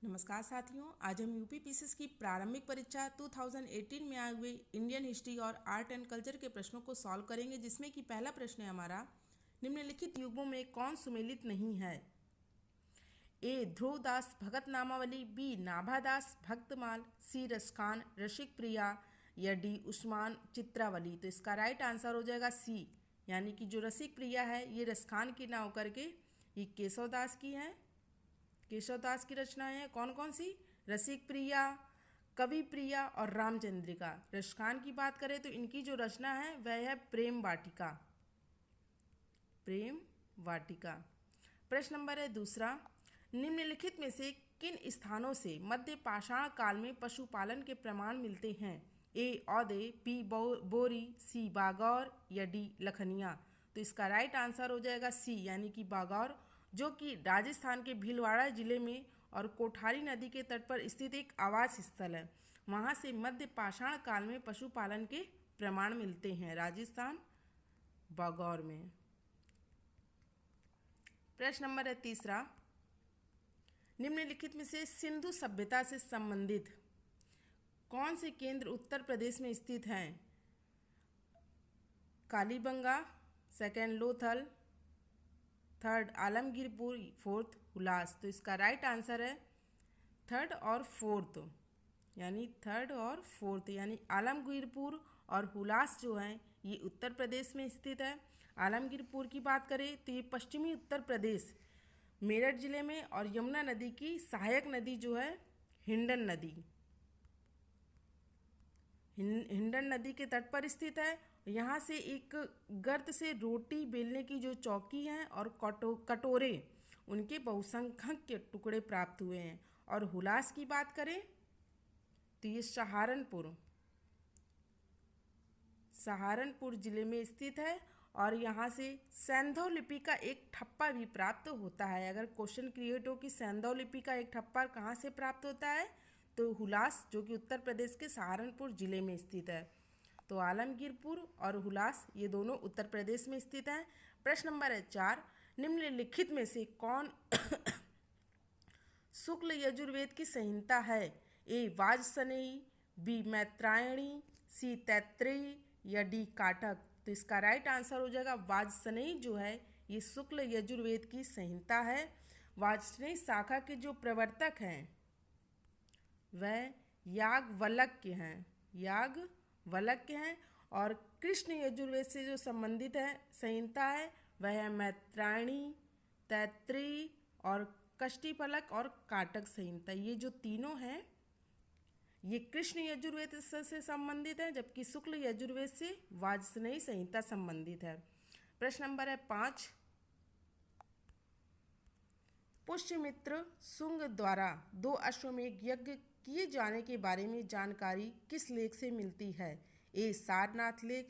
नमस्कार साथियों, आज हम यूपी पीसीएस की प्रारंभिक परीक्षा 2018 में आए हुए इंडियन हिस्ट्री और आर्ट एंड कल्चर के प्रश्नों को सॉल्व करेंगे, जिसमें कि पहला प्रश्न है हमारा, निम्नलिखित युग्मों में कौन सुमेलित नहीं है? ए ध्रुवदास भगत नामावली, बी नाभादास भक्तमाल, सी रसखान रसिक प्रिया या डी उस्मान चित्रावली। तो इसका राइट आंसर हो जाएगा सी, यानी कि जो रसिक प्रिया है ये रसखान की ना होकर के ये केशवदास की है। केशवदास की रचनाएं हैं कौन कौन सी? रसिक प्रिया, कवि प्रिया और रामचंद्रिका। रसखान की बात करें तो इनकी जो रचना है वह है प्रेम वाटिका। प्रेम वाटिका। प्रश्न नंबर है दूसरा, निम्नलिखित में से किन स्थानों से मध्य पाषाण काल में पशुपालन के प्रमाण मिलते हैं? ए औदे, बी बोरी, सी बागौर या डी लखनिया। तो इसका राइट आंसर हो जाएगा सी, यानी कि बागौर, जो कि राजस्थान के भीलवाड़ा जिले में और कोठारी नदी के तट पर स्थित एक आवास स्थल है। वहाँ से मध्य पाषाण काल में पशुपालन के प्रमाण मिलते हैं, राजस्थान बागौर में। प्रश्न नंबर है तीसरा, निम्नलिखित में से सिंधु सभ्यता से संबंधित कौन से केंद्र उत्तर प्रदेश में स्थित हैं? Kalibangan, second Lothal, third Alamgirpur, fourth Hulas. तो इसका राइट आंसर है थर्ड और फोर्थ, यानी आलमगीरपुर और हुलास जो हैं ये उत्तर प्रदेश में स्थित है। आलमगीरपुर की बात करें तो ये पश्चिमी उत्तर प्रदेश मेरठ जिले में और यमुना नदी की सहायक नदी जो है हिंडन नदी, हिंडन नदी के तट पर स्थित है। यहाँ से एक गर्त से रोटी बेलने की जो चौकी हैं और कटोरे, उनके बहुसंख्यक के टुकड़े प्राप्त हुए हैं। और हुलास की बात करें तो ये सहारनपुर जिले में स्थित है और यहाँ से सैंधव लिपि का एक ठप्पा भी प्राप्त होता है। अगर क्वेश्चन क्रिएट हो कि सैंधव लिपि का एक ठप्पा कहाँ से प्राप्त होता है, तो हुलास, जो कि उत्तर प्रदेश के सहारनपुर जिले में स्थित है। तो आलमगीरपुर और हुलास ये दोनों उत्तर प्रदेश में स्थित हैं। प्रश्न नंबर है 4, निम्नलिखित में से कौन शुक्ल यजुर्वेद की संहिता है? ए वाजसनेयी, बी मैत्रायणी, सी तैत्रेयी या डी काटक। तो इसका राइट आंसर हो जाएगा वाजसनेयी, जो है ये शुक्ल यजुर्वेद की संहिता है। वाजसनेयी शाखा के जो प्रवर्तक हैं वह याज्ञवल्क्य हैं और कृष्ण यजुर्वेद से जो संबंधित है संहिता है वह है मैत्रायणी, तैत्रेयी और कष्टिफलक और काटक संहिता। ये जो तीनों हैं ये कृष्ण यजुर्वेद से संबंधित है, जबकि शुक्ल यजुर्वेद से वाजसनेयी संहिता संबंधित है। प्रश्न नंबर है 5, पुष्यमित्र शुंग द्वारा 2 अश्वमेध यज्ञ किए जाने के बारे में जानकारी किस लेख से मिलती है? ए सारनाथ लेख,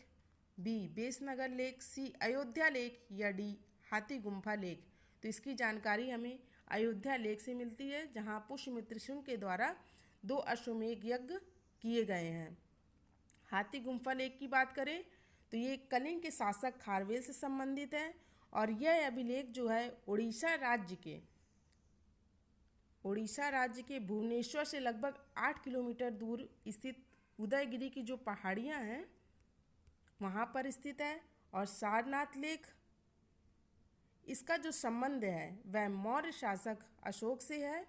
बी बेसनगर लेख, सी अयोध्या लेख या डी हाथी गुम्फा लेख। तो इसकी जानकारी हमें अयोध्या लेख से मिलती है, जहाँ पुष्यमित्र शुंग के द्वारा 2 अश्वमेध यज्ञ किए गए हैं। हाथी गुम्फा लेख की बात करें तो ये कलिंग के शासक खारवेल से संबंधित है और यह अभिलेख जो है उड़ीसा राज्य के भुवनेश्वर से लगभग 8 किलोमीटर दूर स्थित उदयगिरी की जो पहाड़ियाँ हैं वहाँ पर स्थित है। और सारनाथ लेख, इसका जो संबंध है वह मौर्य शासक अशोक से है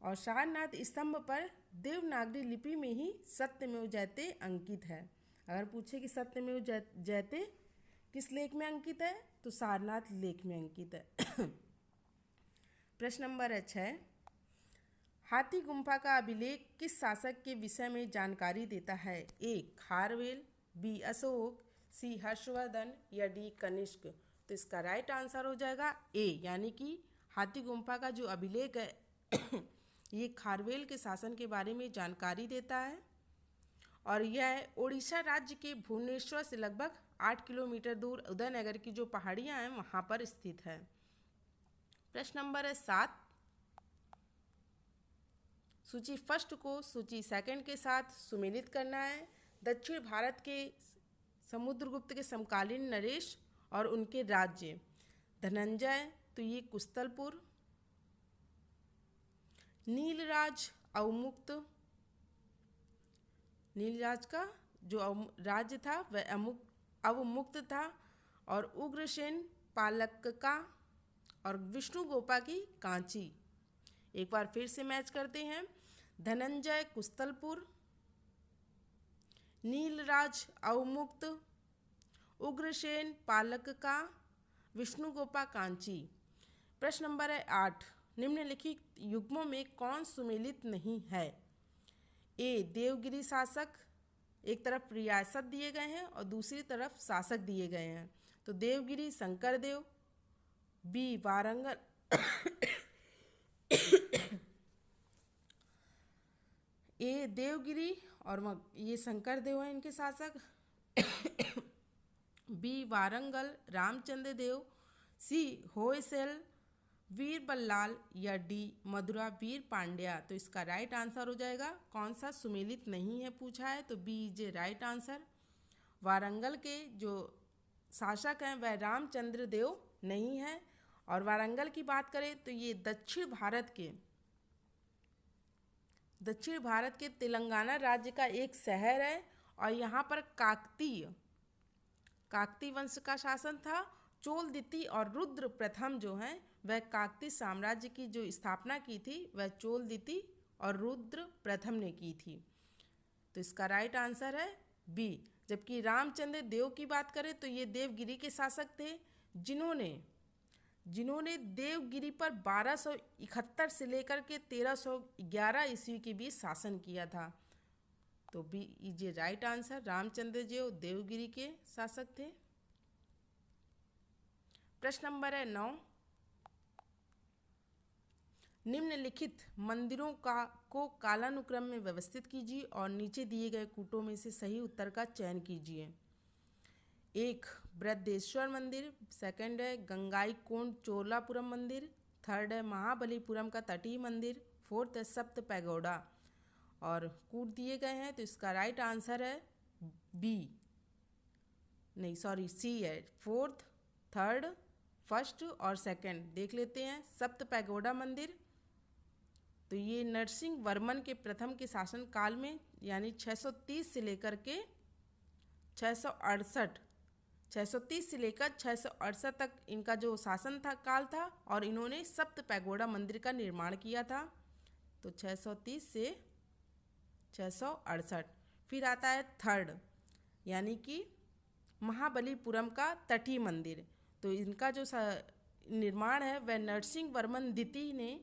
और सारनाथ स्तंभ पर देवनागरी लिपि में ही सत्यमेव जयते अंकित है। अगर पूछे कि सत्यमेव जयते किस लेख में अंकित है, तो सारनाथ लेख में अंकित है। प्रश्न नंबर है 6, हाथी गुम्फा का अभिलेख किस शासक के विषय में जानकारी देता है? ए खारवेल, बी अशोक, सी हर्षवर्धन या डी कनिष्क। तो इसका राइट आंसर हो जाएगा ए, यानी कि हाथी गुम्फा का जो अभिलेख है ये खारवेल के शासन के बारे में जानकारी देता है और यह उड़ीसा राज्य के भुवनेश्वर से लगभग 8 किलोमीटर दूर उदयनगर की जो पहाड़ियाँ हैं वहाँ पर स्थित है। प्रश्न नंबर है 7, सूची फर्स्ट को सूची सेकंड के साथ सुमेलित करना है। दक्षिण भारत के समुद्रगुप्त के समकालीन नरेश और उनके राज्य। धनंजय, तो ये कुस्तलपुर। नीलराज अवमुक्त, नीलराज का जो राज्य था वह अवमुक्त था, और उग्रसेन पालक का, और विष्णु गोपा की कांची। एक बार फिर से मैच करते हैं। धनंजय कुस्तलपुर, नीलराज अवमुक्त, उग्रसेन पालक का, विष्णुगोपा कांची। प्रश्न नंबर है 8, निम्नलिखित युग्मों में कौन सुमेलित नहीं है? ए देवगिरी शासक, एक तरफ रियासत दिए गए हैं और दूसरी तरफ शासक दिए गए हैं, तो देवगिरी शंकरदेव। बी वारंगल ए देवगिरी और ये शंकरदेव हैं इनके शासक। बी वारंगल रामचंद्र देव, सी होयसल वीर बल्लाल, या डी मधुरा वीर पांड्या। तो इसका राइट आंसर हो जाएगा, कौन सा सुमेलित नहीं है पूछा है, तो B is a right answer. Warangal के जो शासक हैं वह रामचंद्र देव नहीं है। और वारंगल की बात करें तो ये दक्षिण भारत के तेलंगाना राज्य का एक शहर है, और यहाँ पर काकतीय वंश का शासन था। चोल द्वितीय और रुद्र प्रथम जो हैं वह काकतीय साम्राज्य की जो स्थापना की थी वह चोल द्वितीय और रुद्र प्रथम ने की थी। तो इसका राइट आंसर है बी। जबकि रामचंद्र देव की बात करें तो ये देवगिरी के शासक थे, जिन्होंने देवगिरी पर 1271 से लेकर के 1311 ईस्वी के बीच शासन किया था। तो B is a right answer, Ramchandra Dev Devagiri के शासक थे। प्रश्न नंबर है 9, निम्नलिखित मंदिरों को कालानुक्रम में व्यवस्थित कीजिए और नीचे दिए गए कूटों में से सही उत्तर का चयन कीजिए। 1 बृहदेश्वर मंदिर, सेकंड है गंगाईकोंड चोलापुरम मंदिर, थर्ड है महाबलीपुरम का तटीय मंदिर, फोर्थ है सप्त पैगोडा। और कूट दिए गए हैं, तो इसका राइट आंसर है सी है। फोर्थ, थर्ड, फर्स्ट और सेकंड देख लेते हैं। सप्त पैगोडा मंदिर, तो ये नरसिंह वर्मन के प्रथम के शासन काल में, यानी 630 से लेकर के 668 तक इनका जो शासन था काल था, और इन्होंने सप्त पैगोडा मंदिर का निर्माण किया था। तो 630 से 668। फिर आता है थर्ड, यानी कि महाबलीपुरम का तटीय मंदिर। तो इनका जो निर्माण है वह नरसिंह वर्मन द्वितीय ने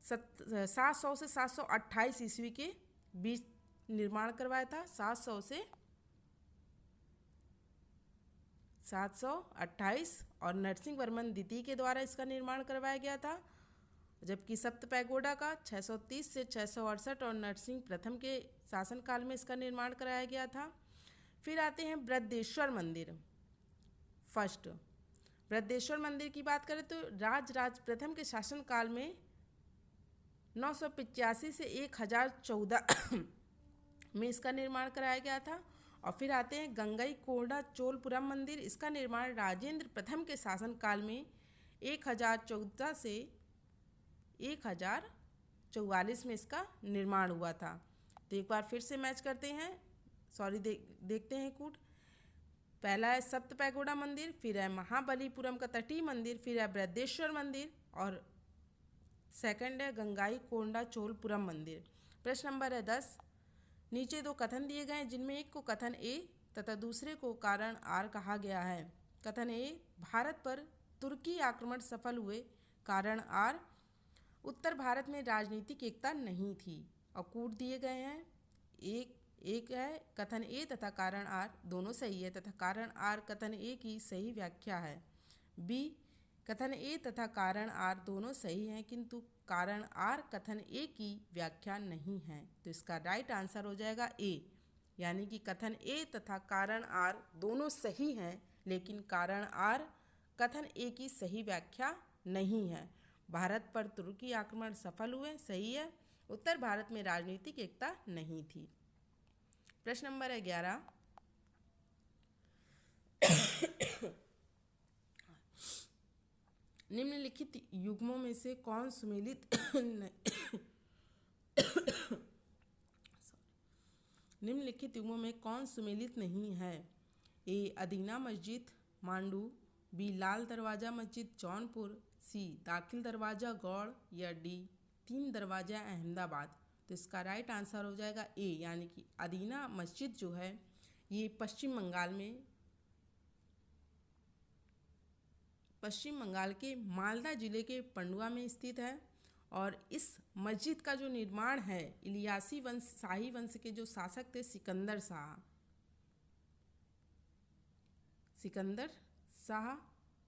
700 से 728 ईस्वी के बीच निर्माण करवाया था। 700 से 728 और नरसिंह वर्मन द्वितीय के द्वारा इसका निर्माण करवाया गया था। जबकि सप्त पैगोडा का 630 से 668 और नरसिंह प्रथम के शासनकाल में इसका निर्माण कराया गया था। फिर आते हैं बृहदेश्वर मंदिर। फर्स्ट, बृहदेश्वर मंदिर की बात करें तो राज प्रथम के शासनकाल में 985 से 1014 में इसका निर्माण कराया गया था। और फिर आते हैं गंगईकोंडा चोलपुरम मंदिर। इसका निर्माण राजेंद्र प्रथम के शासनकाल में 1014 से 1044 में इसका निर्माण हुआ था। तो एक बार फिर से मैच करते हैं, देखते हैं कूट। पहला है सप्त पैगोडा मंदिर, फिर है महाबलीपुरम का तटीय मंदिर, फिर है बृहदेश्वर मंदिर, और सेकंड है गंगाईकोंडा चोलपुरम मंदिर। प्रश्न नंबर है 10, नीचे दो कथन दिए गए हैं जिनमें एक को कथन ए तथा दूसरे को कारण आर कहा गया है। कथन ए, भारत पर तुर्की आक्रमण सफल हुए, कारण आर, उत्तर भारत में राजनीतिक एकता नहीं थी। और कूट दिए गए हैं, एक है कथन ए तथा कारण आर दोनों सही है तथा कारण आर कथन ए की सही व्याख्या है। बी, कथन ए तथा कारण आर दोनों सही हैं किंतु कारण आर कथन ए की व्याख्या नहीं है। तो इसका राइट आंसर हो जाएगा ए, यानी कि कथन ए तथा कारण आर दोनों सही हैं लेकिन कारण आर कथन ए की सही व्याख्या नहीं है। भारत पर तुर्की आक्रमण सफल हुए, सही है। उत्तर भारत में राजनीतिक एकता नहीं थी। प्रश्न नंबर है 11, निम्नलिखित युग्मों में से कौन सुमेलित निम्नलिखित युगों में कौन सुमेलित नहीं है? ए अदीना मस्जिद मांडू, बी लाल दरवाज़ा मस्जिद जौनपुर, सी दाखिल दरवाज़ा गौड़, या डी तीन दरवाज़ा अहमदाबाद। तो इसका राइट आंसर हो जाएगा ए, यानी कि अदीना मस्जिद जो है ये पश्चिम बंगाल के मालदा जिले के पंडुआ में स्थित है। और इस मस्जिद का जो निर्माण है इलियासी वंश शाही वंश के जो शासक थे सिकंदर शाह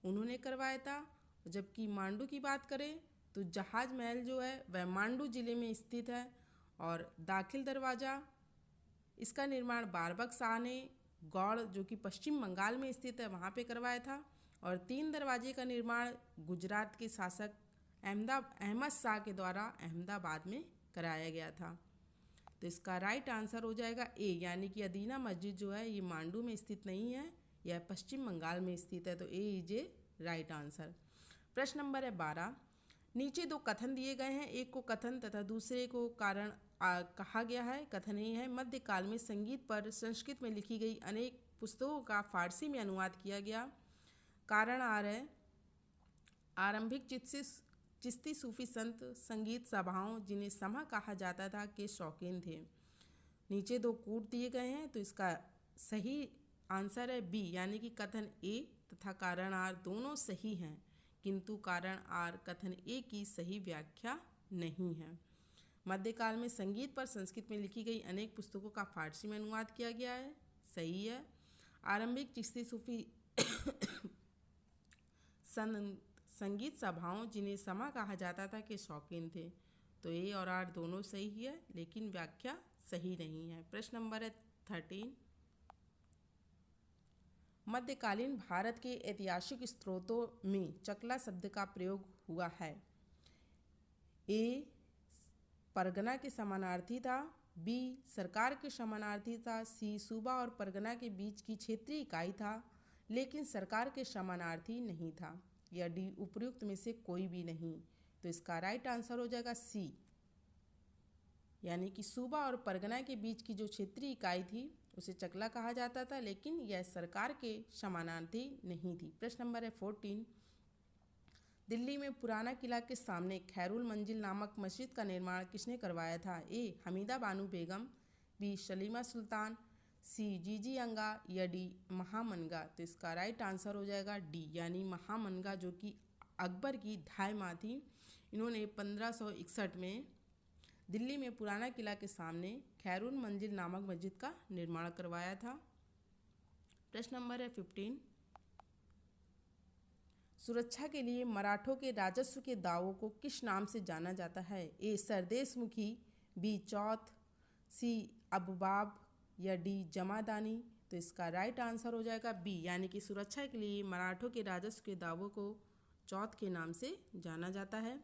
उन्होंने करवाया था। जबकि मांडू की बात करें तो जहाज महल जो है वह मांडू जिले में स्थित है। और दाखिल दरवाज़ा इसका निर्माण बारबक शाह ने गौड़ जो कि पश्चिम बंगाल में स्थित है वहाँ पे करवाया था। और तीन दरवाजे का निर्माण गुजरात के शासक अहमद शाह के द्वारा अहमदाबाद में कराया गया था। तो इसका राइट आंसर हो जाएगा ए, यानी कि अदीना मस्जिद जो है ये मांडू में स्थित नहीं है, यह पश्चिम बंगाल में स्थित है। तो ए इज ए राइट आंसर। प्रश्न नंबर है 12। नीचे दो कथन दिए गए हैं, एक को कथन तथा दूसरे को कारण कहा गया है। कथन ये है, मध्यकाल में संगीत पर संस्कृत में लिखी गई अनेक पुस्तकों का फारसी में अनुवाद किया गया। कारण आरंभिक चिश्ती सूफी संत संगीत सभाओं जिन्हें समा कहा जाता था के शौकीन थे। नीचे दो कूट दिए गए हैं, तो इसका सही आंसर है बी, यानी कि कथन ए तथा कारण आर दोनों सही हैं, किंतु कारण आर कथन ए की सही व्याख्या नहीं है। मध्यकाल में संगीत पर संस्कृत में लिखी गई अनेक पुस्तकों का फारसी में अनुवाद किया गया है, सही है। आरंभिक चिश्ती सूफी संगीत सभाओं जिन्हें समा कहा जाता था के शौकीन थे। तो ए और आर दोनों सही है, लेकिन व्याख्या सही नहीं है। प्रश्न नंबर है 13। मध्यकालीन भारत के ऐतिहासिक स्रोतों में चकला शब्द का प्रयोग हुआ है। ए परगना के समानार्थी था, बी सरकार के समानार्थी था, सी सूबा और परगना के बीच की क्षेत्रीय इकाई था लेकिन सरकार के समानार्थी नहीं था, या डी उपयुक्त में से कोई भी नहीं। तो इसका राइट आंसर हो जाएगा सी, यानी कि सूबा और परगना के बीच की जो क्षेत्रीय इकाई थी उसे चकला कहा जाता था, लेकिन यह सरकार के समानार्थी नहीं थी। प्रश्न नंबर है 14। दिल्ली में पुराना किला के सामने खैरुल मंजिल नामक मस्जिद का निर्माण किसने करवाया था? ए हमीदा बानो बेगम, बी सलीमा सुल्तान, सी जीजी अंगा, या डी महामनगा। तो इसका राइट आंसर हो जाएगा डी, यानी महामनगा, जो कि अकबर की धाई माँ थी। इन्होंने 1561 में दिल्ली में पुराना किला के सामने खैरुल मंजिल नामक मस्जिद का निर्माण करवाया था। प्रश्न नंबर है 15। सुरक्षा के लिए मराठों के राजस्व के दावों को किस नाम से जाना जाता है? ए सरदेशमुखी, बी चौथ, सी अबवाब, या डी जमादानी। तो इसका राइट आंसर हो जाएगा बी, यानी कि सुरक्षा के लिए मराठों के राजस्व के दावों को चौथ के नाम से जाना जाता है।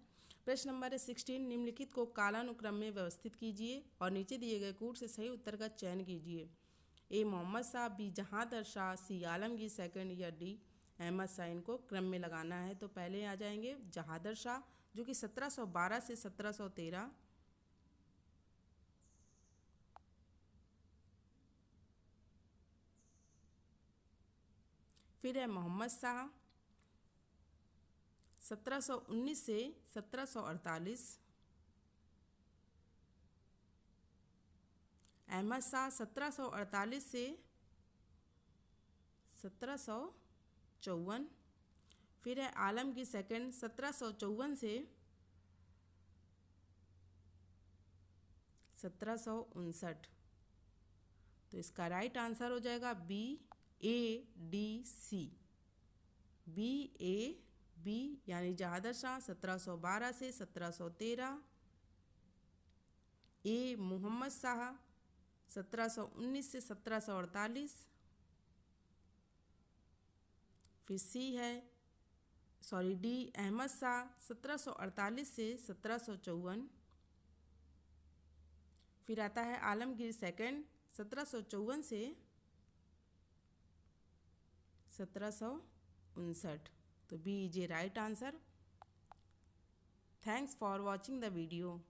प्रश्न नंबर है 16। निम्नलिखित को कालानुक्रम में व्यवस्थित कीजिए और नीचे दिए गए कूट से सही उत्तर का चयन कीजिए। ए मोहम्मद शाह, बी जहांदर शाह, सी आलमगीर सेकंड, या डी अहमद शाह। इनको क्रम में लगाना है। तो पहले आ जाएंगे जहांदर शाह, जो कि 1712 से 1713, फिर है मोहम्मद शाह 1719 से 1748, अहमद शाह 1748 से 1754, फिर है आलमगीर सेकंड 1754 से 1759। तो इसका राइट आंसर हो जाएगा B A D C, B A B, यानी जहादर शाह 1712 से 1713, ए मोहम्मद शाह 1719 से 1748, फिर डी अहमद शाह 1748 से 1754, फिर आता है आलमगीर सेकंड 1754 से 1759। तो B is a right answer. Thanks for watching the video.